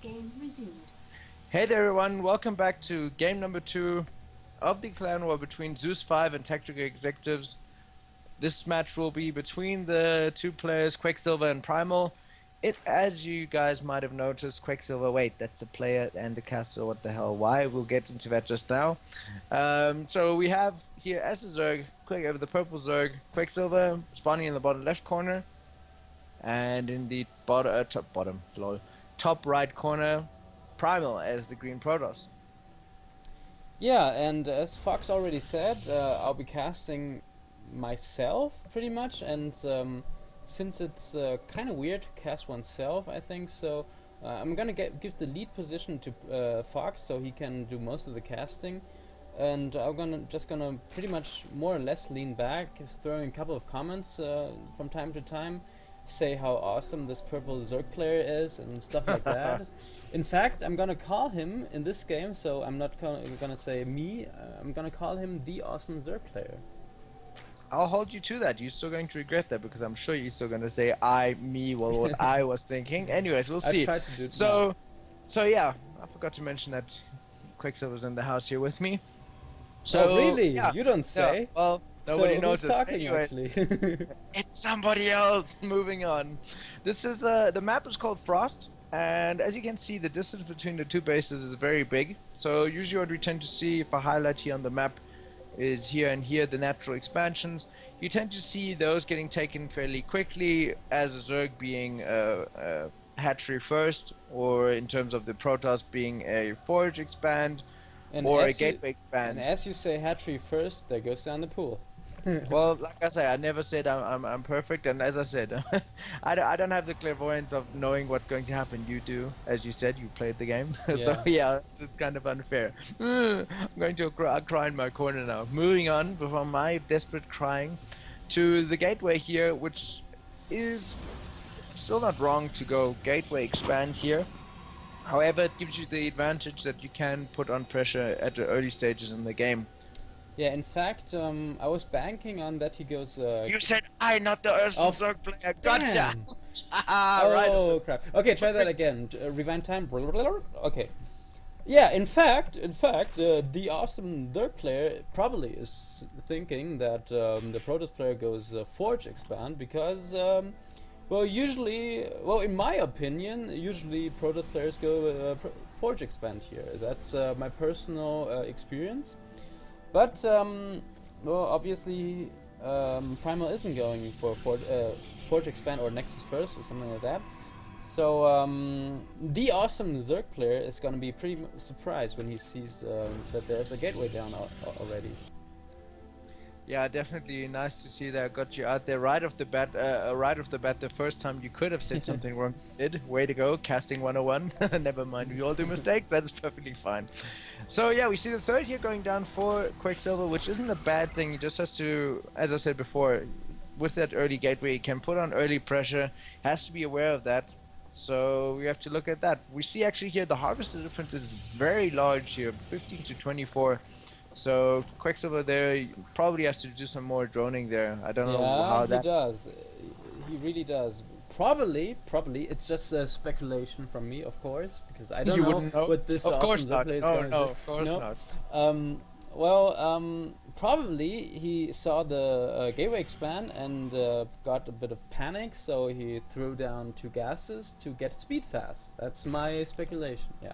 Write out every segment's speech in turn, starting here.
Game resumed. Hey there everyone, welcome back to game number 2 of the clan war between Zeus5 and Tactical Executives. This match will be between the two players, Quecksilver and Primal. As you guys might have noticed, Quecksilver, wait, that's a player and the caster, what the hell, why? We'll get into that just now. So we have here as the Zerg, the purple Zerg, Quecksilver spawning in the bottom left corner. And in the top right corner, Primal as the green Protoss. Yeah, and as Fox already said, I'll be casting myself pretty much, and since it's kind of weird to cast oneself, I think so. I'm gonna give the lead position to Fox, so he can do most of the casting, and I'm just gonna pretty much more or less lean back, throwing a couple of comments from time to time, say how awesome this purple Zerg player is and stuff like that. In fact, I'm gonna call him in this game, so I'm not gonna say me, I'm gonna call him the awesome Zerg player. I'll hold you to that. You're still going to regret that because I'm sure you're still going to say me, well, what I was thinking. Anyways, we'll see. I tried to do it. So yeah, I forgot to mention that Quecksilver's in the house here with me. So oh, really? Yeah. You don't say? Yeah, well, nobody knows. Who's talking Anyways, actually? it's somebody else. Moving on. This is the map is called Frost, and as you can see, the distance between the two bases is very big. So usually, what we tend to see, if I highlight here on the map, is here and here the natural expansions. You tend to see those getting taken fairly quickly, as a Zerg being a hatchery first, or in terms of the Protoss being a forge expand, or a gateway expand. And as you say hatchery first, there goes down the pool. Well, like I say, I never said I'm perfect, and as I said, I don't have the clairvoyance of knowing what's going to happen. You do, as you said, you played the game, so yeah, it's kind of unfair. I'm going to cry in my corner now. Moving on from my desperate crying to the gateway here, which is still not wrong to go gateway expand here. However, it gives you the advantage that you can put on pressure at the early stages in the game. Yeah, in fact, I was banking on that he goes. You said I, not the Earthsome Zerg player. Gotcha! Oh, crap. Okay, try that again. Rewind time. Okay. Yeah, in fact, the awesome Zerg player probably is thinking that the Protoss player goes Forge Expand because, well, in my opinion, usually Protoss players go Forge Expand here. That's my personal experience. But, well, obviously, Primal isn't going for Forge Expand or Nexus First or something like that. So, the awesome Zerg player is going to be pretty surprised when he sees that there's a gateway down already. Yeah, definitely nice to see that. Got you out there right off the bat. The first time you could have said something wrong. Did way to go, casting 101. Never mind, we all do mistakes. That is perfectly fine. So yeah, we see the third here going down for Quecksilver, which isn't a bad thing. He just has to, as I said before, with that early gateway, he can put on early pressure. Has to be aware of that. So we have to look at that. We see actually here the harvester difference is very large here, 15 to 24. So Quecksilver there probably has to do some more droning there. I don't know how that. Yeah, he does. He really does. Probably. It's just speculation from me, of course, because I don't know what this awesome player is going to do. Of course not. Well, probably he saw the gateway expand and got a bit of panic, so he threw down 2 gases to get speed fast. That's my speculation. Yeah.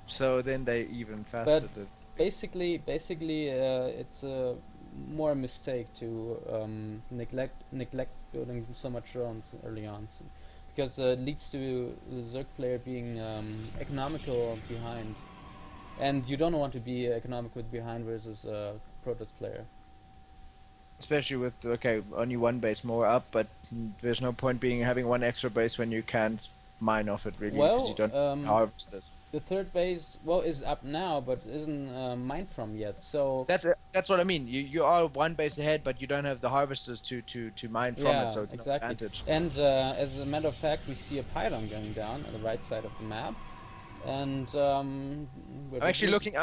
So then they even faster. But basically, it's more a mistake to neglect building so much drones early on, because it leads to the Zerg player being economical behind, and you don't want to be economical behind versus a Protoss player. Especially with only one base more up, but there's no point having one extra base when you can't mine off it really, because you don't harvest this. The third base, is up now, but isn't mined from yet. So that's what I mean. You are one base ahead, but you don't have the harvesters to mine from it. So it's no advantage. And as a matter of fact, we see a pylon going down on the right side of the map. And I'm actually looking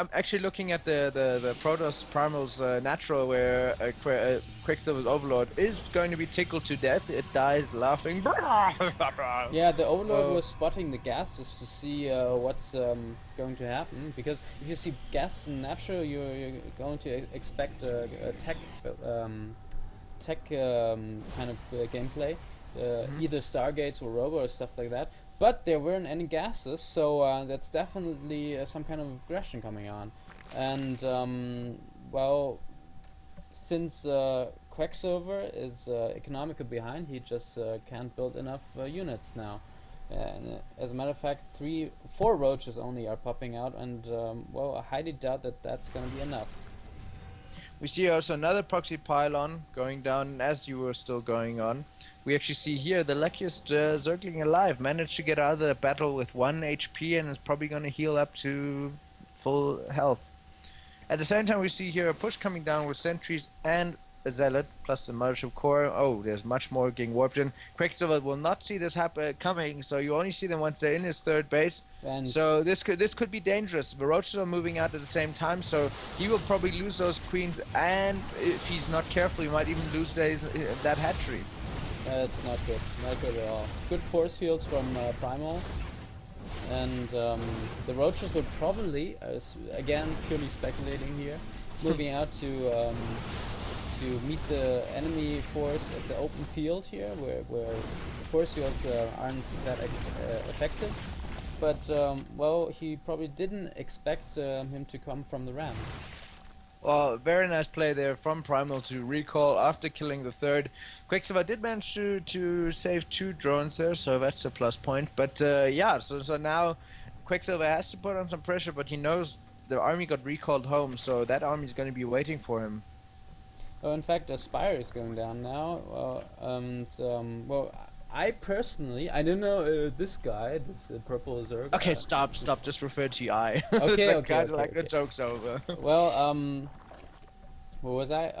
at the Protoss Primal's natural, where Quecksilver's Overlord is going to be tickled to death. It dies laughing. Yeah, the Overlord So- was spotting the gases to see what's going to happen. Because if you see gas in natural, you're going to expect a tech kind of gameplay, either Stargates or Robo or stuff like that. But there weren't any gases, so that's definitely some kind of aggression coming on. And well, since Quecksilver is economically behind, he just can't build enough units now. And as a matter of fact, 4 roaches only are popping out, and well, I highly doubt that that's going to be enough. We see also another proxy pylon going down as you were still going on. We actually see here the luckiest Zergling alive managed to get out of the battle with 1 HP and is probably going to heal up to full health. At the same time, we see here a push coming down with sentries and a zealot plus the mothership core. Oh, there's much more getting warped in. Quecksilver will not see this coming, so you only see them once they're in his third base. And so this could be dangerous. The roaches are moving out at the same time, so he will probably lose those queens, and if he's not careful, he might even lose that hatchery. That's not good. Not good at all. Good force fields from Primal. And the roaches will probably, again, purely speculating here, moving out to meet the enemy force at the open field here, where the force fields aren't that effective. But, well, he probably didn't expect him to come from the ramp. Well, very nice play there from Primal to recall after killing the third. Quecksilver did manage to save 2 drones there, so that's a plus point. But yeah, so now Quecksilver has to put on some pressure, but he knows the army got recalled home, so that army is going to be waiting for him. Oh, in fact, the Spire is going down now, and well, I personally, I don't know this guy, this purple Zerg. Okay, stop, just refer to I. Okay, okay, like the joke's over. Well, what was I?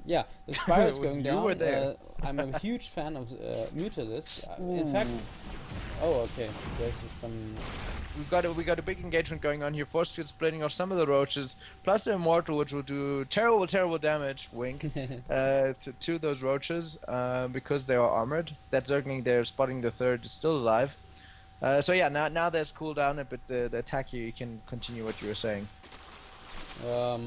Yeah, the Spire is going down. You were there. I'm a huge fan of Mutalis. In fact, oh, okay, there's some... We got a big engagement going on here. Force field splitting off some of the roaches, plus the immortal, which will do terrible damage. Wink to those roaches because they are armored. That Zergling there spotting the third is still alive. So yeah, now there's cooled down a bit the attack here. You can continue what you were saying. I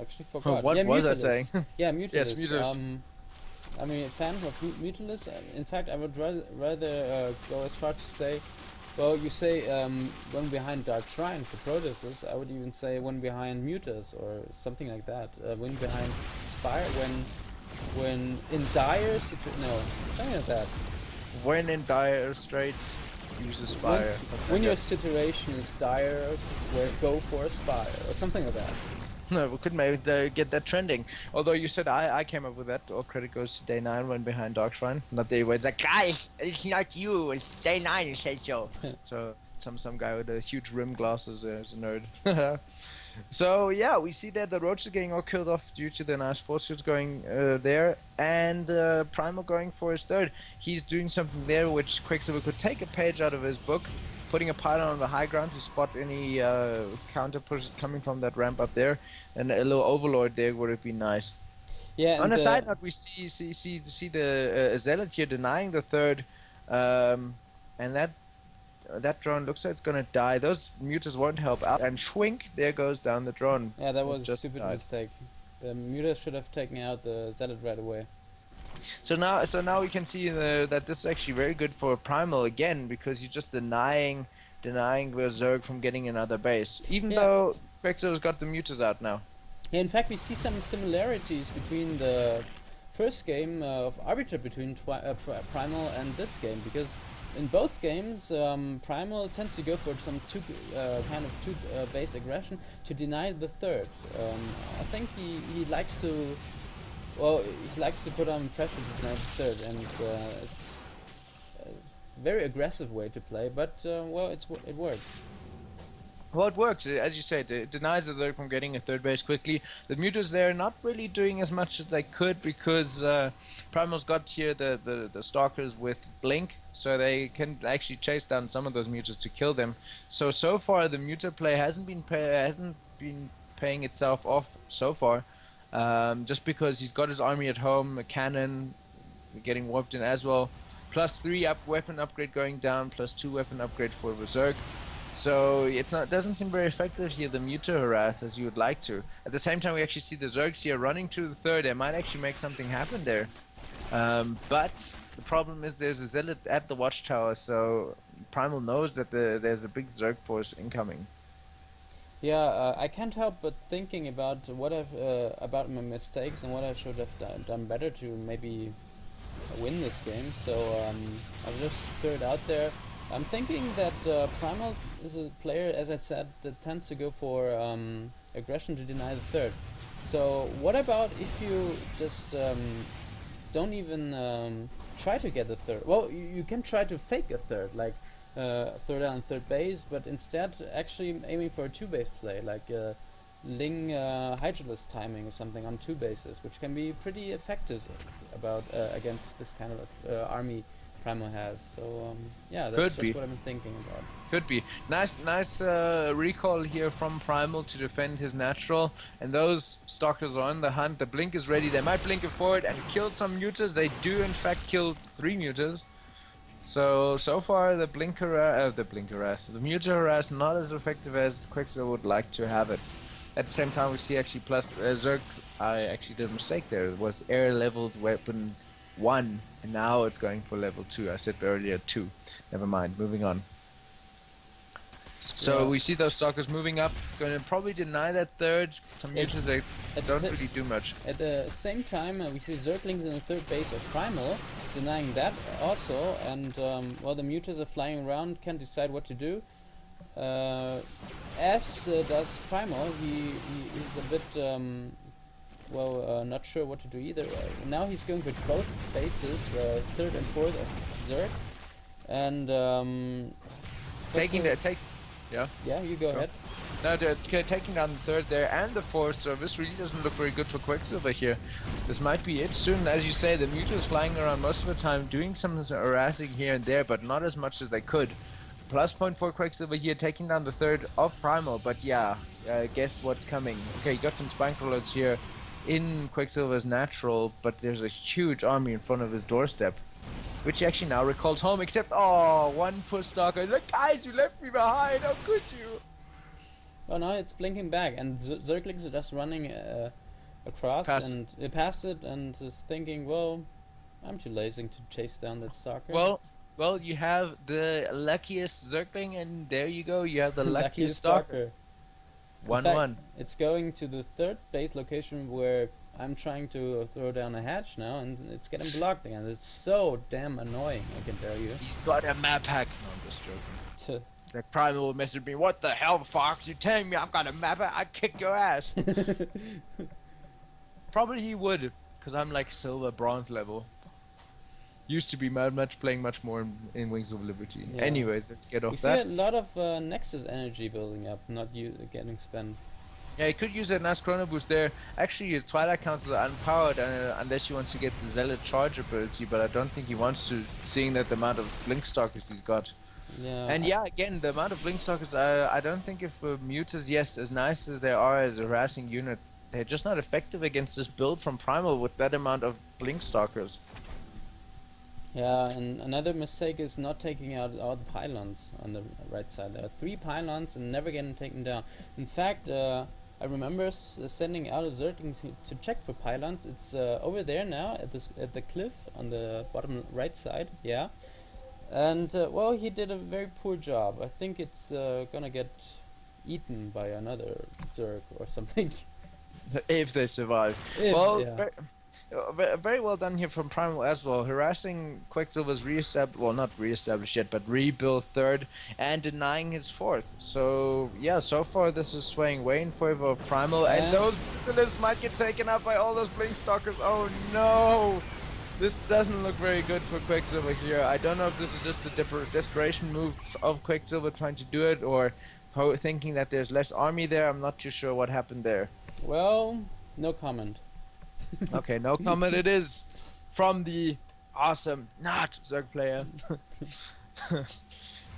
actually forgot. What yeah, was Mutalis. I saying? Yeah, Mutalis. Yes, Mutalis. I'm a fan of Mutalis. In fact, I would rather go as far to say, well, you say one behind Dark Shrine for Protosses. I would even say one behind Mutas or something like that. One behind Spire when in dire situation. No, something like that. When in dire straits, use a Spire. When your situation is dire, go for a Spire or something like that. No, we could maybe get that trending. Although you said I came up with that. All credit goes to Day 9 when behind Dark Shrine. Not Day where it's like, guys, it's not you, it's Day 9 who said so. So some guy with a huge rim glasses is a nerd. So yeah, we see that the roaches getting all killed off due to the nice force fields going there, and Primal going for his third. He's doing something there which Quecksilver could take a page out of his book, putting a pylon on the high ground to spot any counter pushes coming from that ramp up there, and a little overlord there would have been nice. Yeah. On a side note, we see the zealot here denying the third, and that drone looks like it's gonna die. Those mutas won't help out, and Schwink, there goes down the drone. Yeah, that was a stupid mistake. The mutas should have taken out the zealot right away. So now we can see that this is actually very good for Primal again, because you're just denying the Zerg from getting another base, even though Quecksilver's got the mutas out now. Yeah, in fact, we see some similarities between the first game of Arbiter between Primal and this game, because in both games, Primal tends to go for some two base aggression to deny the third. I think he likes to. Well, he likes to put on pressure to deny the third, and it's a very aggressive way to play. But well, it works. Well, it works, as you said. It denies the Zerg from getting a third base quickly. The Mutas there not really doing as much as they could because Primal's got here the Stalkers with Blink, so they can actually chase down some of those Mutas to kill them. So far the Muta play hasn't been paying itself off so far, just because he's got his army at home, a cannon getting warped in as well, +3 weapon upgrade going down, +2 weapon upgrade for the Zerg. So doesn't seem very effective here, the Muta harass, as you would like to. At the same time, we actually see the Zergs here running to the third. They might actually make something happen there. But the problem is there's a Zealot at the watchtower, so Primal knows that there's a big Zerg force incoming. Yeah, I can't help but thinking about what I've about my mistakes and what I should have done better to maybe win this game. So I'll just throw it out there. I'm thinking that Primal is a player, as I said, that tends to go for aggression to deny the third. So what about if you just don't even try to get the third? Well, you can try to fake a third, like throw down third base, but instead actually aiming for a two-base play, like Ling Hydralisk timing or something on 2 bases, which can be pretty effective against this kind of army Primal has. So yeah, that's just what I've been thinking about. Could be. Nice recall here from Primal to defend his natural, and those Stalkers are on the hunt. The blink is ready. They might blink it forward and kill some Mutas. They do in fact kill 3 Mutas. So far the Muta harass not as effective as Quecksilver would like to have it. At the same time, we see actually Zerg. I actually did a mistake there. It was air leveled weapons 1, and now it's going for level 2. I said earlier 2. Never mind. Moving on. So yeah, we see those Stalkers moving up, going to probably deny that third. Some Mutas they don't really do much. At the same time, we see Zerglings in the third base of Primal, denying that also, and well, the Mutas are flying around, can't decide what to do. As does Primal, he's a bit not sure what to do either. Now he's going with both bases, third and fourth of Zerg, and yeah, you go ahead. No, they're taking down the third there and the fourth, so this really doesn't look very good for Quecksilver here. This might be it soon. As you say, the Muta is flying around most of the time, doing some harassing here and there, but not as much as they could. +0.4 for Quecksilver here, taking down the third of Primal, but yeah, guess what's coming. Okay, you got some spine crawlers here in Quecksilver's natural, but there's a huge army in front of his doorstep, which he actually now recalls home, except, oh, one poor Stalker. He's like, guys, you left me behind, how could you? Oh no, it's blinking back, and Zerglings are just running across and past it, and just thinking, well, I'm too lazy to chase down that Stalker. Well, you have the luckiest Zergling, and there you go, you have the luckiest Stalker. 1-1. It's going to the third base location where I'm trying to throw down a hatch now, and it's getting blocked again. It's so damn annoying, I can tell you. He's got a map hack. No, I'm just joking. Like Primal will message me, what the hell, Fox? You're telling me I've got a map hack? I'd kick your ass. Probably he would, because I'm like silver, bronze level. Used to be playing much more in Wings of Liberty. Yeah. Anyways, let's get off that. You see a lot of Nexus energy building up, not getting spent. Yeah, he could use that nice chrono boost there. Actually, his Twilight Council are unpowered unless he wants to get the Zealot charge ability, but I don't think he wants to, seeing that the amount of Blink Stalkers he's got. Yeah. And yeah, again, the amount of Blink Stalkers, I don't think if Mutas, yes, as nice as they are as a harassing unit, they're just not effective against this build from Primal with that amount of Blink Stalkers. Yeah, and another mistake is not taking out all the pylons on the right side. There are 3 pylons and never getting taken down. In fact, I remember sending out a Zergling to check for pylons. It's over there now at the cliff on the bottom right side. Yeah, and well, he did a very poor job. I think it's gonna get eaten by another Zerg or something. If they survive. Very well done here from Primal as well. Harassing Quecksilver's not re-established yet, but rebuilt third and denying his fourth. So yeah, so far this is swaying way in favor of Primal, and those Basilisk might get taken out by all those Blink Stalkers. Oh no! This doesn't look very good for Quecksilver here. I don't know if this is just a desperation move of Quecksilver trying to do it, or thinking that there's less army there. I'm not too sure what happened there. Well, no comment. Okay, no comment it is from the awesome not Zerg player.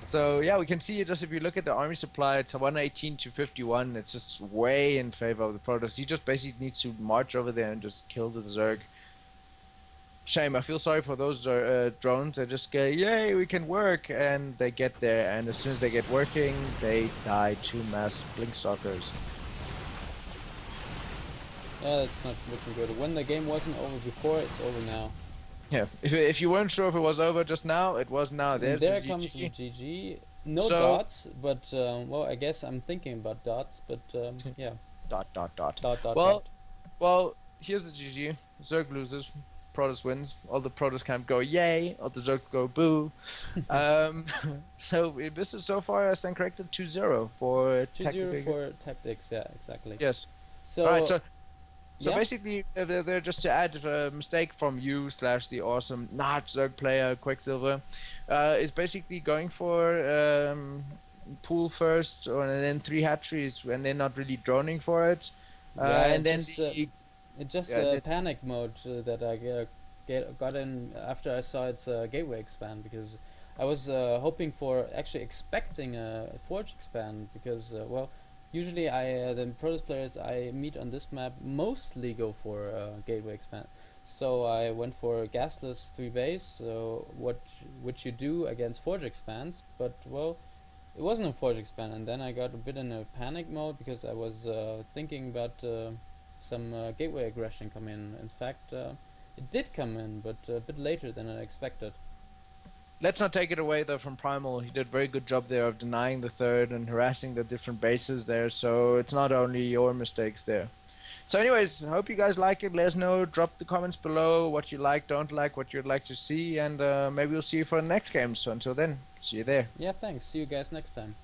So yeah, we can see just if you look at the army supply, it's 118 to 51. It's just way in favor of the Protoss. He just basically needs to march over there and just kill the Zerg. Shame. I feel sorry for those drones. They just go, yay, we can work, and they get there, and as soon as they get working, they die to mass Blinkstalkers. Yeah, that's not looking good. When the game wasn't over before, it's over now. Yeah, if you weren't sure if it was over just now, it was now. There comes the GG. No dots, but well, I guess I'm thinking about dots, but yeah. Dot. Well, here's the GG. Zerg loses. Protoss wins. All the Protoss camp go yay. All the Zerg go boo. So this is so far, I stand corrected, 2-0 for 2-0 for TactX. Yeah, exactly. Yes. So. All right. So yeah. Basically, they're just to add a mistake from you / the awesome not Zerg player Quecksilver, is basically going for pool first, and then 3 hatcheries, and then not really droning for it. Yeah, and then it's just panic mode that I got in after I saw its gateway expand, because I was hoping for, actually expecting a forge expand, because well, usually the Protoss players I meet on this map mostly go for gateway expand. So I went for gasless 3 base, so which you do against forge expands, but well, it wasn't a forge expand, and then I got a bit in a panic mode because I was thinking about some gateway aggression come in. In fact, it did come in, but a bit later than I expected. Let's not take it away though from Primal. He did a very good job there of denying the third and harassing the different bases there, so it's not only your mistakes there. So anyways, I hope you guys like it. Let us know, drop the comments below what you like, don't like, what you'd like to see, and maybe we'll see you for the next game. So until then, see you there. Yeah, thanks. See you guys next time.